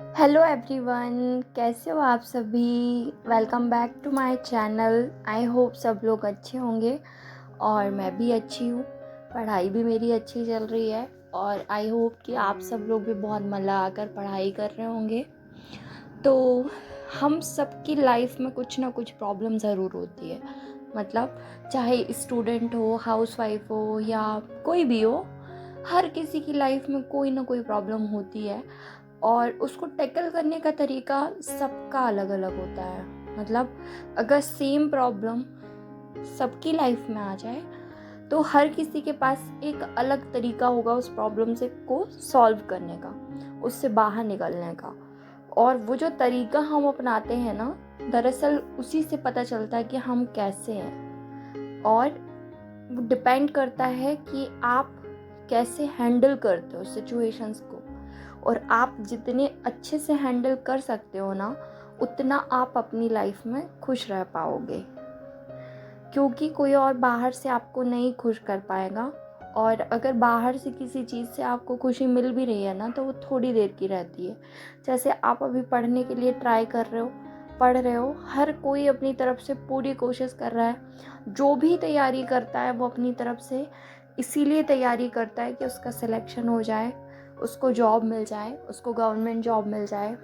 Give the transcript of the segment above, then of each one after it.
Hello everyone, कैसे हो आप सभी। Welcome back to my channel. I hope सब लोग अच्छे होंगे और मैं भी अच्छी हूँ। पढ़ाई भी मेरी अच्छी चल रही है और आई होप कि आप सब लोग भी बहुत मन लगा कर पढ़ाई कर रहे होंगे। तो हम सबकी लाइफ में कुछ ना कुछ प्रॉब्लम ज़रूर होती है। मतलब चाहे स्टूडेंट हो, हाउसवाइफ हो या कोई भी हो, हर किसी की लाइफ में कोई ना कोई प्रॉब्लम होती है और उसको टैकल करने का तरीका सबका अलग अलग होता है। मतलब अगर सेम प्रॉब्लम सबकी लाइफ में आ जाए तो हर किसी के पास एक अलग तरीका होगा उस प्रॉब्लम से को सॉल्व करने का, उससे बाहर निकलने का। और वो जो तरीका हम अपनाते हैं ना, दरअसल उसी से पता चलता है कि हम कैसे हैं। और वो डिपेंड करता है कि आप कैसे हैंडल करते हो सिचुएशंस को। और आप जितने अच्छे से हैंडल कर सकते हो ना, उतना आप अपनी लाइफ में खुश रह पाओगे, क्योंकि कोई और बाहर से आपको नहीं खुश कर पाएगा। और अगर बाहर से किसी चीज़ से आपको खुशी मिल भी रही है ना, तो वो थोड़ी देर की रहती है। जैसे आप अभी पढ़ने के लिए ट्राई कर रहे हो, पढ़ रहे हो, हर कोई अपनी तरफ से पूरी कोशिश कर रहा है। जो भी तैयारी करता है वो अपनी तरफ से इसीलिए तैयारी करता है कि उसका सिलेक्शन हो जाए, उसको जॉब मिल जाए, उसको गवर्नमेंट जॉब मिल जाए,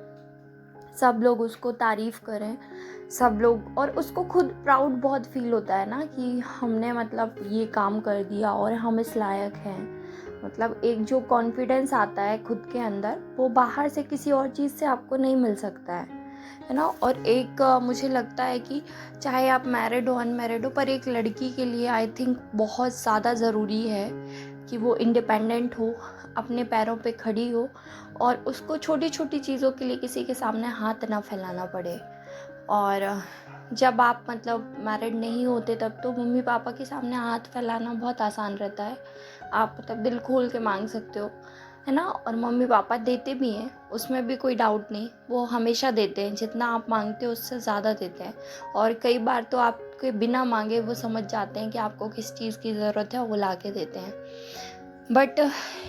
सब लोग उसको तारीफ़ करें, सब लोग। और उसको खुद प्राउड बहुत फील होता है ना कि हमने मतलब ये काम कर दिया और हम इस लायक हैं। मतलब एक जो कॉन्फिडेंस आता है खुद के अंदर, वो बाहर से किसी और चीज़ से आपको नहीं मिल सकता है ना। और एक मुझे लगता है कि चाहे आप मैरिड हो अनमैरिड हो, पर एक लड़की के लिए आई थिंक बहुत ज़्यादा ज़रूरी है कि वो इंडिपेंडेंट हो, अपने पैरों पे खड़ी हो और उसको छोटी छोटी चीज़ों के लिए किसी के सामने हाथ ना फैलाना पड़े। और जब आप मतलब मैरिड नहीं होते तब तो मम्मी पापा के सामने हाथ फैलाना बहुत आसान रहता है। आप मतलब दिल खोल के मांग सकते हो, है ना। और मम्मी पापा देते भी हैं, उसमें भी कोई डाउट नहीं, वो हमेशा देते हैं, जितना आप मांगते हो उससे ज़्यादा देते हैं। और कई बार तो आपके बिना मांगे वो समझ जाते हैं कि आपको किस चीज़ की ज़रूरत है, वो ला के देते हैं। बट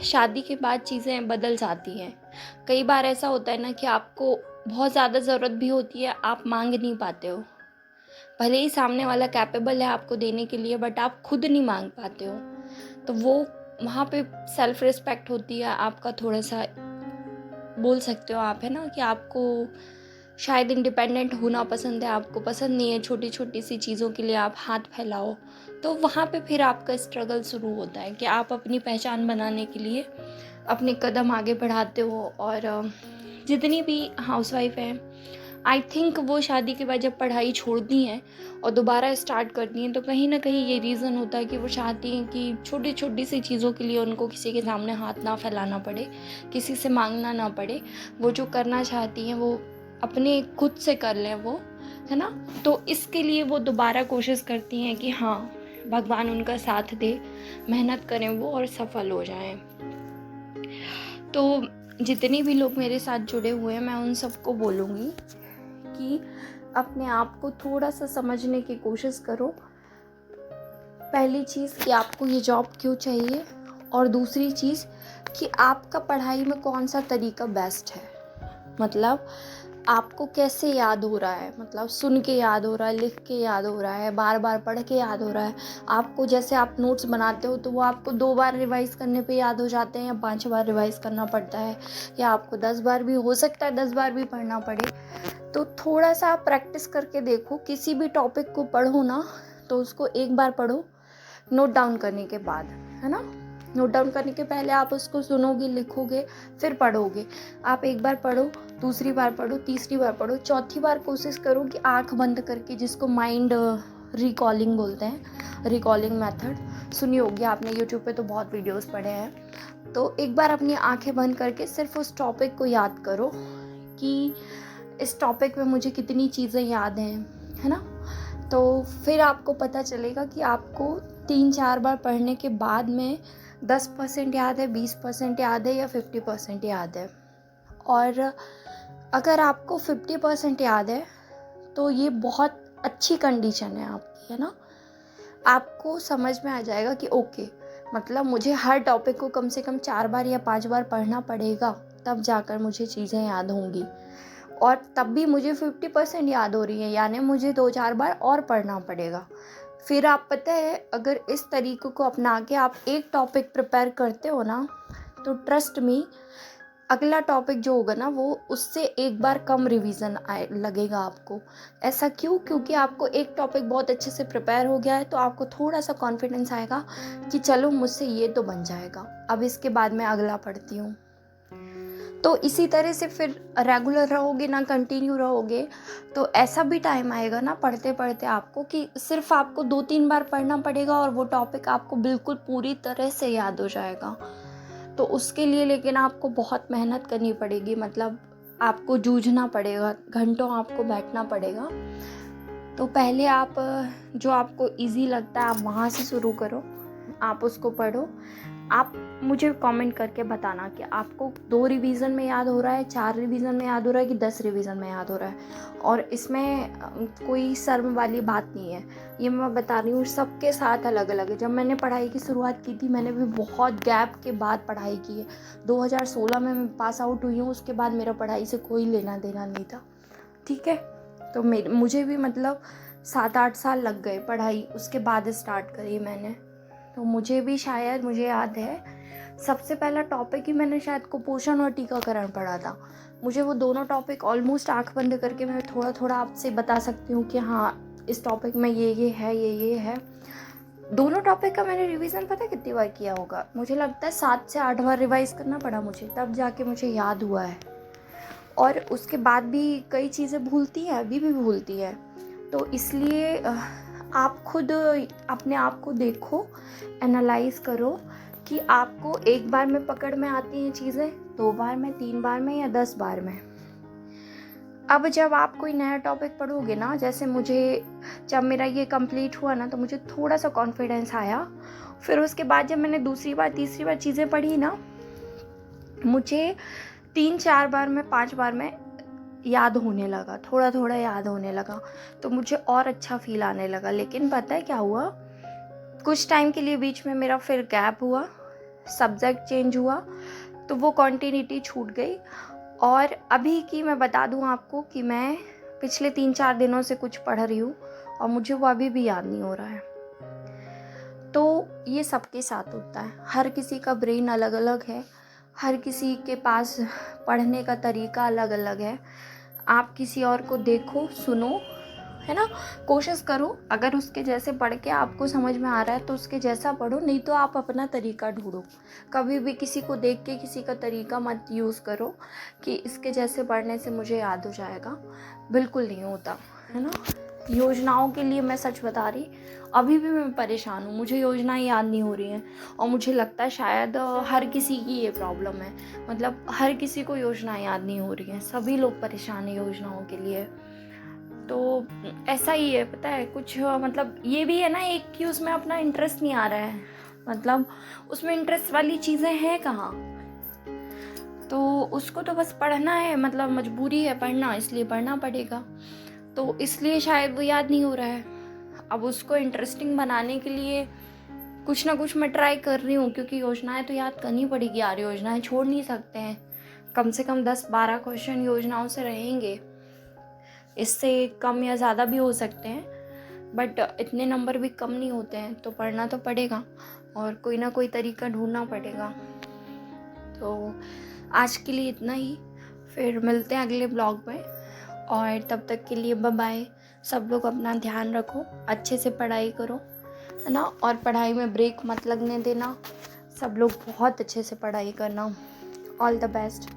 शादी के बाद चीज़ें बदल जाती हैं। कई बार ऐसा होता है ना कि आपको बहुत ज़्यादा ज़रूरत भी होती है, आप मांग नहीं पाते हो। भले ही सामने वाला कैपेबल है आपको देने के लिए, बट आप खुद नहीं मांग पाते हो। तो वो वहाँ पे सेल्फ रिस्पेक्ट होती है आपका, थोड़ा सा बोल सकते हो आप, है ना, कि आपको शायद इंडिपेंडेंट होना पसंद है, आपको पसंद नहीं है छोटी छोटी सी चीज़ों के लिए आप हाथ फैलाओ। तो वहाँ पे फिर आपका स्ट्रगल शुरू होता है कि आप अपनी पहचान बनाने के लिए अपने कदम आगे बढ़ाते हो। और जितनी भी हाउसवाइफ हैं, आई थिंक वो शादी के बाद जब पढ़ाई छोड़ती हैं और दोबारा स्टार्ट करती हैं, तो कहीं ना कहीं ये रीज़न होता है कि वो चाहती हैं कि छोटी छोटी सी चीज़ों के लिए उनको किसी के सामने हाथ ना फैलाना पड़े, किसी से मांगना ना पड़े। वो जो करना चाहती हैं वो अपने खुद से कर लें वो, है ना। तो इसके लिए वो दोबारा कोशिश करती हैं कि हाँ, भगवान उनका साथ दे, मेहनत करें वो और सफल हो जाएं। तो जितने भी लोग मेरे साथ जुड़े हुए हैं, मैं उन सबको बोलूँगी कि अपने आप को थोड़ा सा समझने की कोशिश करो। पहली चीज़ कि आपको ये जॉब क्यों चाहिए, और दूसरी चीज़ कि आपका पढ़ाई में कौन सा तरीका बेस्ट है। मतलब आपको कैसे याद हो रहा है, मतलब सुन के याद हो रहा है, लिख के याद हो रहा है, बार बार पढ़ के याद हो रहा है आपको। जैसे आप नोट्स बनाते हो तो वो आपको 2 बार रिवाइज़ करने पे याद हो जाते हैं या 5 बार रिवाइज़ करना पड़ता है, या आपको 10 बार भी हो सकता है, 10 बार भी पढ़ना पड़े। तो थोड़ा सा आप प्रैक्टिस करके देखो। किसी भी टॉपिक को पढ़ो ना, तो उसको एक बार पढ़ो नोट डाउन करने के बाद, है ना। नोट डाउन करने के पहले आप उसको सुनोगे, लिखोगे, फिर पढ़ोगे। आप एक बार पढ़ो, दूसरी बार पढ़ो, तीसरी बार पढ़ो, चौथी बार कोशिश करो कि आंख बंद करके, जिसको माइंड रिकॉलिंग बोलते हैं, रिकॉलिंग मेथड सुनी होगी आपने, यूट्यूब पे तो बहुत वीडियोस पढ़े हैं। तो एक बार अपनी आंखें बंद करके सिर्फ उस टॉपिक को याद करो कि इस टॉपिक में मुझे कितनी चीज़ें याद हैं, है ना। तो फिर आपको पता चलेगा कि आपको 3-4 बार पढ़ने के बाद में 10% याद है, 20% याद है या 50% याद है। और अगर आपको 50% याद है तो ये बहुत अच्छी कंडीशन है आपकी, है ना। आपको समझ में आ जाएगा कि ओके, मतलब मुझे हर टॉपिक को कम से कम 4 बार या 5 बार पढ़ना पड़ेगा तब जाकर मुझे चीज़ें याद होंगी, और तब भी मुझे 50% याद हो रही है, यानी मुझे 2-4 बार और पढ़ना पड़ेगा। फिर आप पता है, अगर इस तरीक़े को अपना के आप एक टॉपिक प्रिपेयर करते हो ना, तो ट्रस्ट मी, अगला टॉपिक जो होगा ना वो उससे एक बार कम रिवीजन लगेगा आपको। ऐसा क्यों? क्योंकि आपको एक टॉपिक बहुत अच्छे से प्रिपेयर हो गया है, तो आपको थोड़ा सा कॉन्फिडेंस आएगा कि चलो मुझसे ये तो बन जाएगा, अब इसके बाद मैं अगला पढ़ती हूँ। तो इसी तरह से फिर रेगुलर रहोगे ना, कंटिन्यू रहोगे, तो ऐसा भी टाइम आएगा ना पढ़ते पढ़ते आपको कि सिर्फ आपको 2-3 बार पढ़ना पड़ेगा और वो टॉपिक आपको बिल्कुल पूरी तरह से याद हो जाएगा। तो उसके लिए लेकिन आपको बहुत मेहनत करनी पड़ेगी, मतलब आपको जूझना पड़ेगा, घंटों आपको बैठना पड़ेगा। तो पहले आप जो आपको इजी लगता है आप वहाँ से शुरू करो, आप उसको पढ़ो। आप मुझे कमेंट करके बताना कि आपको 2 रिवीजन में याद हो रहा है, 4 रिवीजन में याद हो रहा है कि 10 रिवीजन में याद हो रहा है। और इसमें कोई शर्म वाली बात नहीं है, ये मैं बता रही हूँ, सबके साथ अलग अलग है। जब मैंने पढ़ाई की शुरुआत की थी, मैंने भी बहुत गैप के बाद पढ़ाई की है। 2016 में मैं पास आउट हुई हूँ, उसके बाद मेरा पढ़ाई से कोई लेना देना नहीं था, ठीक है। तो मुझे भी मतलब 7-8 साल लग गए पढ़ाई, उसके बाद स्टार्ट करी मैंने। तो मुझे भी शायद, मुझे याद है सबसे पहला टॉपिक ही मैंने शायद कुपोषण और टीकाकरण पढ़ा था। मुझे वो दोनों टॉपिक ऑलमोस्ट आँख बंद करके मैं थोड़ा थोड़ा आपसे बता सकती हूँ कि हाँ इस टॉपिक में ये है, ये है। दोनों टॉपिक का मैंने रिवीजन पता कितनी बार किया होगा, मुझे लगता है 7 से 8 बार रिवाइज़ करना पड़ा मुझे, तब जाके मुझे याद हुआ है। और उसके बाद भी कई चीज़ें भूलती हैं, अभी भी भूलती है। तो इसलिए आप खुद अपने आप को देखो, एनालाइज़ करो कि आपको एक बार में पकड़ में आती हैं चीज़ें, 2 बार में, 3 बार में या 10 बार में। अब जब आप कोई नया टॉपिक पढ़ोगे ना, जैसे मुझे जब मेरा ये कंप्लीट हुआ ना, तो मुझे थोड़ा सा कॉन्फिडेंस आया। फिर उसके बाद जब मैंने दूसरी बार, तीसरी बार चीज़ें पढ़ी ना, मुझे 3-4 बार में, 5 बार में याद होने लगा, थोड़ा थोड़ा याद होने लगा, तो मुझे और अच्छा फील आने लगा। लेकिन पता है क्या हुआ, कुछ टाइम के लिए बीच में मेरा फिर गैप हुआ, सब्जेक्ट चेंज हुआ, तो वो कॉन्टिन्यूटी छूट गई। और अभी की मैं बता दूं आपको कि मैं पिछले 3-4 दिनों से कुछ पढ़ रही हूँ और मुझे वो अभी भी याद नहीं हो रहा है। तो ये सबके साथ होता है, हर किसी का ब्रेन अलग अलग है, हर किसी के पास पढ़ने का तरीका अलग अलग है। आप किसी और को देखो, सुनो, है ना, कोशिश करो, अगर उसके जैसे पढ़ के आपको समझ में आ रहा है तो उसके जैसा पढ़ो, नहीं तो आप अपना तरीका ढूंढो। कभी भी किसी को देख के किसी का तरीका मत यूज़ करो कि इसके जैसे पढ़ने से मुझे याद हो जाएगा, बिल्कुल नहीं होता, है ना। योजनाओं के लिए मैं सच बता रही, अभी भी मैं परेशान हूँ, मुझे योजनाएं याद नहीं हो रही हैं। और मुझे लगता है शायद हर किसी की ये प्रॉब्लम है, मतलब हर किसी को योजनाएं याद नहीं हो रही हैं, सभी लोग परेशान हैं योजनाओं के लिए। तो ऐसा ही है, पता है, कुछ मतलब ये भी है ना एक कि उसमें अपना इंटरेस्ट नहीं आ रहा है, मतलब उसमें इंटरेस्ट वाली चीज़ें हैं कहाँ, तो उसको तो बस पढ़ना है, मतलब मजबूरी है पढ़ना, इसलिए पढ़ना पड़ेगा, तो इसलिए शायद वो याद नहीं हो रहा है। अब उसको इंटरेस्टिंग बनाने के लिए कुछ ना कुछ मैं ट्राई कर रही हूँ, क्योंकि योजनाएं तो याद करनी पड़ेगी यार, योजनाएं छोड़ नहीं सकते हैं। कम से कम 10-12 क्वेश्चन योजनाओं से रहेंगे, इससे कम या ज़्यादा भी हो सकते हैं, बट इतने नंबर भी कम नहीं होते हैं, तो पढ़ना तो पड़ेगा और कोई ना कोई तरीका ढूंढना पड़ेगा। तो आज के लिए इतना ही, फिर मिलते हैं अगले ब्लॉग में, और तब तक के लिए बाय बाय। सब लोग अपना ध्यान रखो, अच्छे से पढ़ाई करो, है ना, और पढ़ाई में ब्रेक मत लगने देना। सब लोग बहुत अच्छे से पढ़ाई करना। All the best.